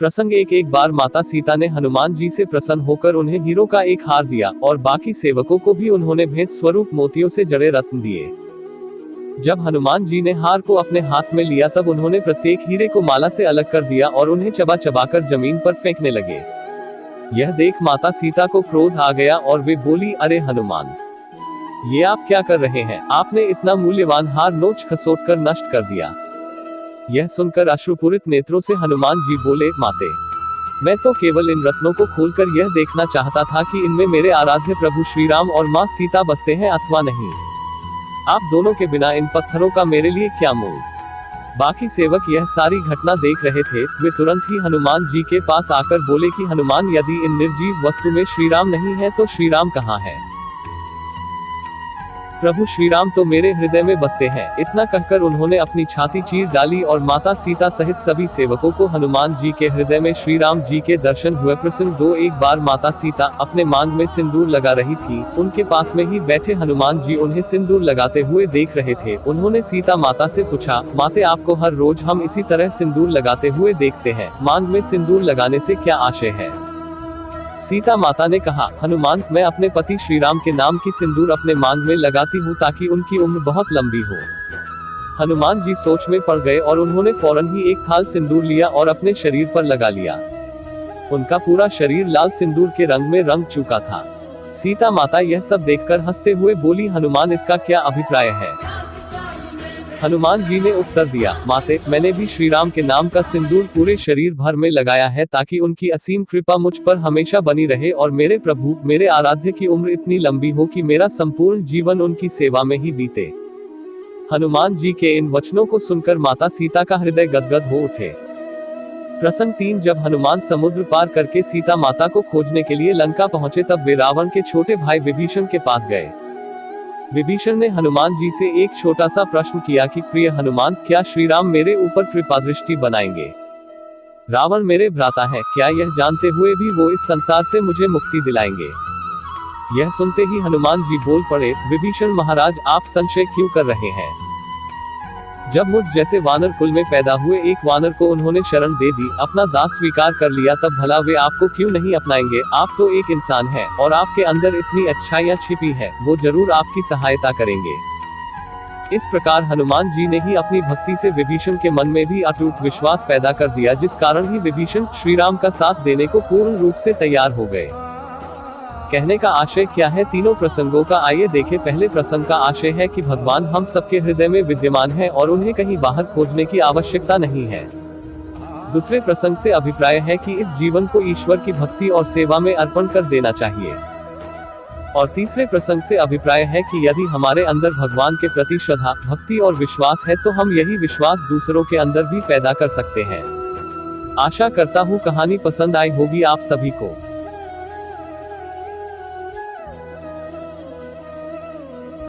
प्रसंग एक बार माता सीता ने हनुमान जी से प्रसन्न होकर उन्हें हीरो का एक हार दिया और बाकी सेवकों को भी उन्होंने भेंट स्वरूप मोतियों से जड़े रत्न दिए। जब हनुमान जी ने हार को अपने हाथ में लिया तब उन्होंने प्रत्येक हीरे को माला से अलग कर दिया और उन्हें चबा चबाकर जमीन पर फेंकने लगे। यह देख माता सीता को क्रोध आ गया और वे बोली, अरे हनुमान, ये आप क्या कर रहे हैं? आपने इतना मूल्यवान हार नोच खसोट कर नष्ट कर दिया। यह सुनकर अश्रुपूरित नेत्रों से हनुमान जी बोले, माते, मैं तो केवल इन रत्नों को खोलकर यह देखना चाहता था कि इनमें मेरे आराध्य प्रभु श्री राम और माँ सीता बसते हैं अथवा नहीं। आप दोनों के बिना इन पत्थरों का मेरे लिए क्या मोल? बाकी सेवक यह सारी घटना देख रहे थे। वे तुरंत ही हनुमान जी के पास आकर बोले कि हनुमान, यदि इन निर्जीव वस्तु में श्री राम नहीं है तो श्री राम कहाँ है? प्रभु श्री राम तो मेरे हृदय में बसते हैं। इतना कहकर उन्होंने अपनी छाती चीर डाली और माता सीता सहित सभी सेवकों को हनुमान जी के हृदय में श्री राम जी के दर्शन हुए। प्रसंग 2 एक बार माता सीता अपने मांग में सिंदूर लगा रही थी। उनके पास में ही बैठे हनुमान जी उन्हें सिंदूर लगाते हुए देख रहे थे। उन्होंने सीता माता से पूछा, माते, आपको हर रोज हम इसी तरह सिंदूर लगाते हुए देखते हैं, मांग में सिंदूर लगाने से क्या आशय है? सीता माता ने कहा, हनुमान, मैं अपने पति श्री राम के नाम की सिंदूर अपने मांग में लगाती हूँ ताकि उनकी उम्र बहुत लंबी हो। हनुमान जी सोच में पड़ गए और उन्होंने फौरन ही एक थाल सिंदूर लिया और अपने शरीर पर लगा लिया। उनका पूरा शरीर लाल सिंदूर के रंग में रंग चुका था। सीता माता यह सब देखकर हंसते हुए बोली, हनुमान, इसका क्या अभिप्राय है? हनुमान जी ने उत्तर दिया, माते, मैंने भी श्री राम के नाम का सिंदूर पूरे शरीर भर में लगाया है ताकि उनकी असीम कृपा मुझ पर हमेशा बनी रहे और मेरे प्रभु, मेरे आराध्य की उम्र इतनी लंबी हो कि मेरा संपूर्ण जीवन उनकी सेवा में ही बीते। हनुमान जी के इन वचनों को सुनकर माता सीता का हृदय गदगद हो उठे। प्रसंग 3 जब हनुमान समुद्र पार करके सीता माता को खोजने के लिए लंका पहुंचे तब वे रावण के छोटे भाई विभीषण के पास गए। विभीषण ने हनुमान जी से एक छोटा सा प्रश्न किया कि प्रिय हनुमान, क्या श्री राम मेरे ऊपर कृपा दृष्टि बनाएंगे? रावण मेरे भ्राता है, क्या यह जानते हुए भी वो इस संसार से मुझे मुक्ति दिलाएंगे? यह सुनते ही हनुमान जी बोल पड़े, विभीषण महाराज, आप संशय क्यों कर रहे हैं? जब मुझ जैसे वानर कुल में पैदा हुए एक वानर को उन्होंने शरण दे दी, अपना दास स्वीकार कर लिया, तब भला वे आपको क्यों नहीं अपनाएंगे? आप तो एक इंसान हैं और आपके अंदर इतनी अच्छाइयां छिपी है, वो जरूर आपकी सहायता करेंगे। इस प्रकार हनुमान जी ने ही अपनी भक्ति से विभीषण के मन में भी अटूट विश्वास पैदा कर दिया, जिस कारण ही विभीषण श्री राम का साथ देने को पूर्ण रूप से तैयार हो गए। कहने का आशय क्या है? तीनों प्रसंगों का आइए देखें। पहले प्रसंग का आशय है कि भगवान हम सबके हृदय में विद्यमान है और उन्हें कहीं बाहर खोजने की आवश्यकता नहीं है। दूसरे प्रसंग से अभिप्राय है कि इस जीवन को ईश्वर की भक्ति और सेवा में अर्पण कर देना चाहिए। और तीसरे प्रसंग से अभिप्राय है कि यदि हमारे अंदर भगवान के प्रति श्रद्धा, भक्ति और विश्वास है तो हम यही विश्वास दूसरों के अंदर भी पैदा कर सकते हैं। आशा करता हूँ कहानी पसंद आई होगी आप सभी को।